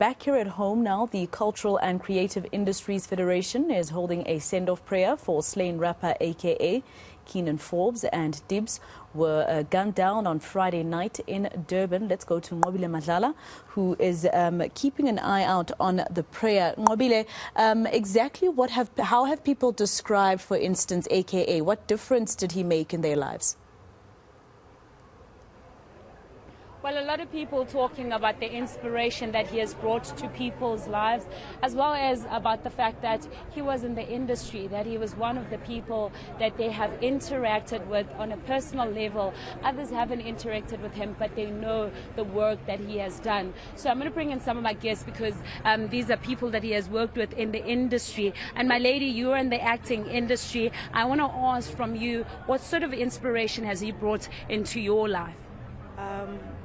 Back here at home now, the Cultural and Creative Industries Federation is holding a send-off prayer for slain rapper eNCA. Kiernan Forbes and Tibz were gunned down on Friday night in Durban. Let's go to Nqobile Madlala, who is keeping an eye out on the prayer. Nqobile, exactly how have people described, for instance, eNCA? What difference did he make in their lives? Well, a lot of people talking about the inspiration that he has brought to people's lives, as well as about the fact that he was in the industry, that he was one of the people that they have interacted with on a personal level. Others haven't interacted with him, but they know the work that he has done. So I'm going to bring in some of my guests because these are people that he has worked with in the industry. And my lady, you are in the acting industry. I want to ask from you, what sort of inspiration has he brought into your life?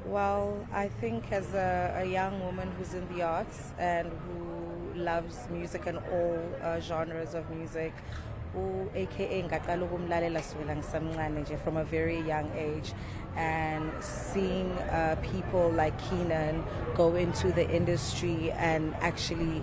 Well, I think as a young woman who's in the arts and who loves music and all genres of music, aka Nqobile Madlala from a very young age, and seeing people like Kiernan go into the industry and actually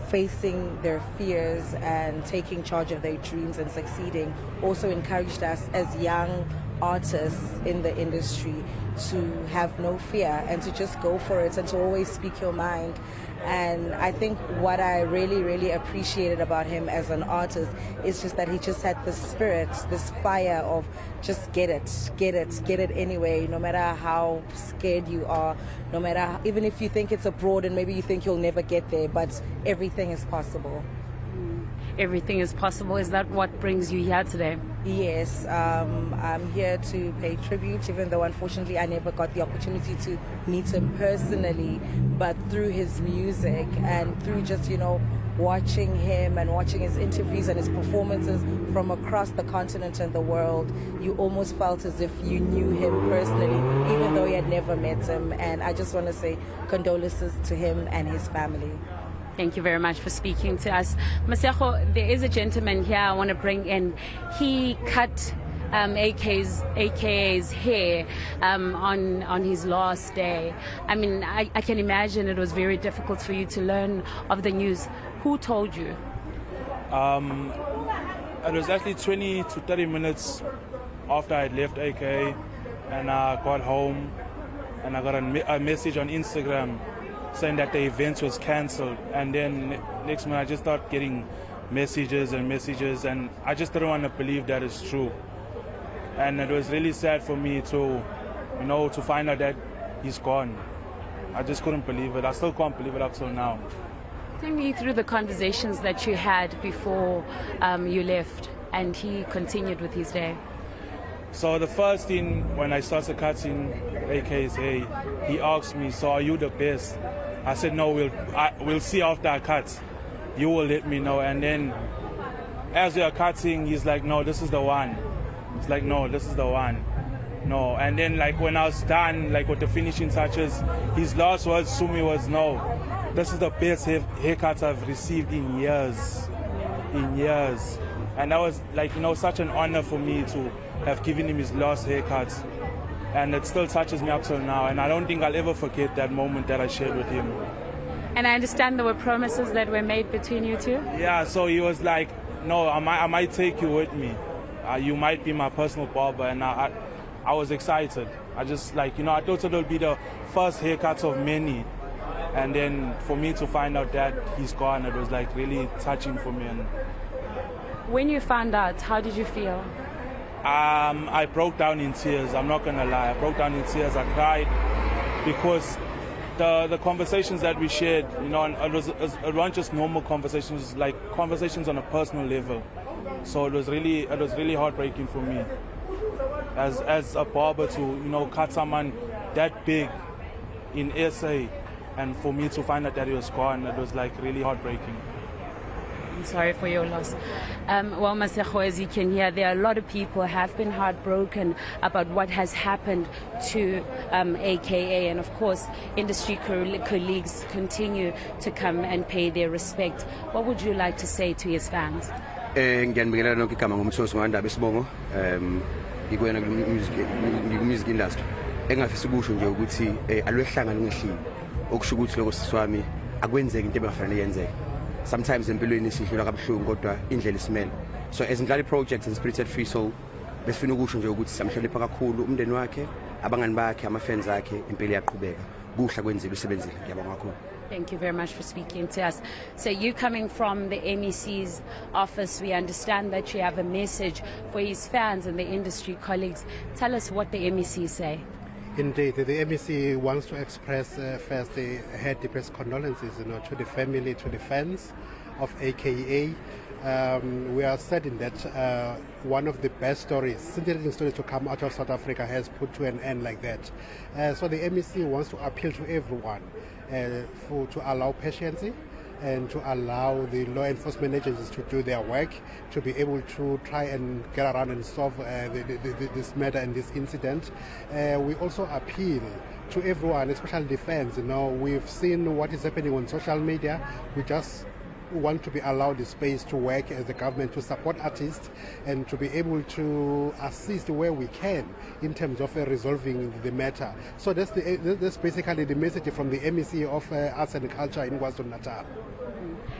facing their fears and taking charge of their dreams and succeeding also encouraged us as young artists in the industry to have no fear and to just go for it and to always speak your mind. And I think what I really appreciated about him as an artist is just that he just had this spirit, this fire of just get it anyway, no matter how scared you are, no matter, even if you think it's abroad and maybe you think you'll never get there, but everything is possible. Everything is possible. Is that what brings you here today? Yes, I'm here to pay tribute, even though unfortunately I never got the opportunity to meet him personally, but through his music and through just, watching him and watching his interviews and his performances from across the continent and the world, you almost felt as if you knew him personally, even though you had never met him. And I just want to say condolences to him and his family. Thank you very much for speaking to us. Masego, there is a gentleman here I want to bring in. He cut eNCA's hair on his last day. I mean, I can imagine it was very difficult for you to learn of the news. Who told you? It was actually 20 to 30 minutes after I left eNCA, and I got home and I got a message on Instagram saying that the event was cancelled. And then next month I just started getting messages, and I just didn't want to believe that it's true. And it was really sad for me to, to find out that he's gone. I just couldn't believe it. I still can't believe it up till now. Take me through the conversations that you had before you left and he continued with his day. So the first thing when I started cutting eNCA's hair, he asked me, "So are you the best?" I said, "No, we'll see after I cut. You will let me know." And then as we are cutting, he's like, "No, this is the one." It's like, "No, this is the one." No. And then when I was done, with the finishing touches, his last words to me was, "No, this is the best haircut I've received in years. And that was such an honor for me to have given him his last haircut. And it still touches me up till now. And I don't think I'll ever forget that moment that I shared with him. And I understand there were promises that were made between you two? Yeah, so he was like, "No, I might take you with me. You might be my personal barber." And I was excited. I just I thought it would be the first haircut of many. And then for me to find out that he's gone, it was really touching for me. And when you found out, how did you feel? I broke down in tears. I'm not gonna lie. I broke down in tears. I cried because the conversations that we shared, it weren't just normal conversations, conversations on a personal level. So it was really heartbreaking for me as a barber to cut someone that big in SA, and for me to find out that he was gone, it was really heartbreaking. I'm sorry for your loss. Well, Masego, as you can hear, there are a lot of people who have been heartbroken about what has happened to eNCA, and of course, industry colleagues continue to come and pay their respect. What would you like to say to his fans? Music industry engafisa ukusho nje ukuthi alwehlanga lungehlile okusho ukuthi lokho siswami akwenzeki into ebafanele yenzeke. Sometimes empilweni sidlula kabuhlungu kodwa indlela isimele. So as Ndlala projects and Spirited Free Soul besifuna ukusho nje ukuthi samhlonipha kakhulu umndeni wakhe, abangani bakhe, ama-fans akhe, impilo iyaqhubeka. Kuhla kwenzile usebenzile. Ngiyabonga kakhulu. Thank you very much for speaking to us. So you coming from the MEC's office, we understand that you have a message for his fans and the industry colleagues. Tell us what the MEC say. Indeed, the MEC wants to express first her deepest condolences, to the family, to the fans of eNCA. We are saddened that one of the best stories, interesting stories to come out of South Africa has put to an end like that. So the MEC wants to appeal to everyone to allow patience and to allow the law enforcement agencies to do their work, to be able to try and get around and solve this matter and this incident. We also appeal to everyone, especially the fans. We've seen what is happening on social media. We just want to be allowed the space to work as a government to support artists and to be able to assist where we can in terms of resolving the matter. So that's basically the message from the MEC of Arts and Culture in KwaZulu-Natal.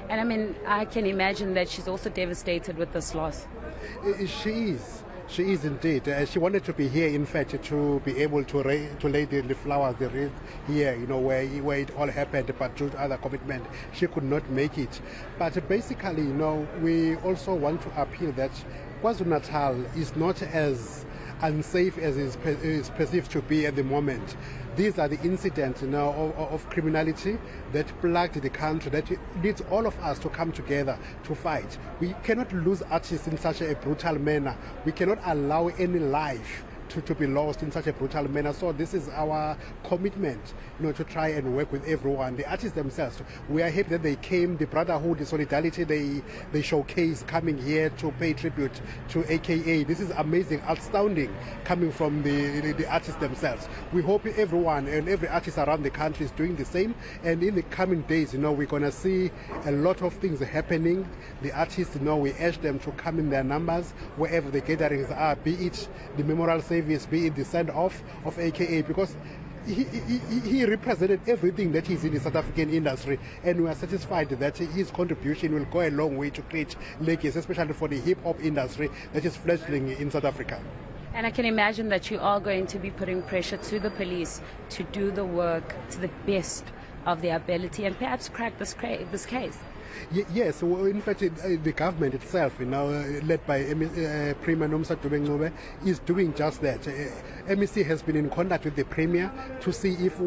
And I mean, I can imagine that she's also devastated with this loss. She is. She is indeed. She wanted to be here, in fact, to be able to lay the flowers, the wreath here, where it all happened, but due to other commitment, she could not make it. But basically, we also want to appeal that KwaZulu-Natal is not as unsafe as it is perceived to be at the moment. These are the incidents of criminality that plagued the country, that needs all of us to come together to fight. We cannot lose artists in such a brutal manner. We cannot allow any life to be lost in such a brutal manner. So this is our commitment, to try and work with everyone. The artists themselves, we are happy that they came, the brotherhood, the solidarity they showcase coming here to pay tribute to eNCA. This is amazing, outstanding, coming from the artists themselves. We hope everyone and every artist around the country is doing the same. And in the coming days, we're going to see a lot of things happening. The artists, we urge them to come in their numbers wherever the gatherings are, be it the memorial service, be it the send-off of eNCA, because he represented everything that is in the South African industry, and we are satisfied that his contribution will go a long way to create legacy, especially for the hip-hop industry that is fledgling in South Africa. And I can imagine that you are going to be putting pressure to the police to do the work to the best of their ability and perhaps crack this case. Yes, in fact, the government itself, led by Premier Nqobile, is doing just that. MEC has been in contact with the Premier to see if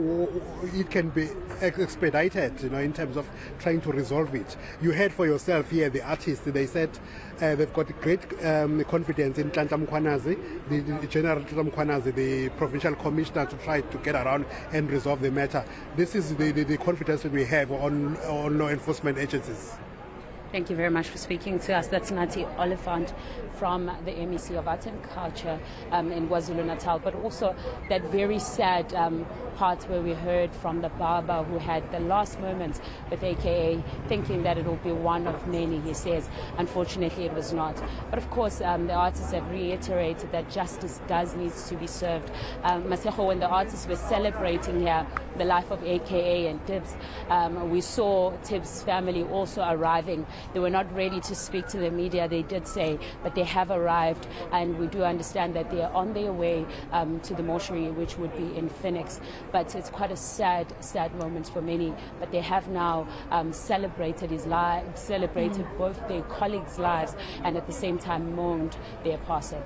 it can be expedited, in terms of trying to resolve it. You heard for yourself here, the artists, they said they've got great confidence in Nhlanhla Mkhwanazi, the General Nhlanhla Mkhwanazi, the Provincial Commissioner, to try to get around and resolve the matter. This is the confidence that we have on law enforcement agencies. Thank you very much for speaking to us. That's Nqobile from the MEC of Arts and Culture in KwaZulu-Natal, but also that very sad part where we heard from the barber who had the last moments with eNCA, thinking that it will be one of many, he says. Unfortunately, it was not. But of course, the artists have reiterated that justice does need to be served. Masego, when the artists were celebrating here the life of eNCA and Tibz, we saw Tibz family also arriving. They were not ready to speak to the media, they did say, but they have arrived, and we do understand that they are on their way to the mortuary, which would be in Phoenix. But it's quite a sad moment for many. But they have now celebrated his life, celebrated both their colleagues' lives, and at the same time mourned their passing.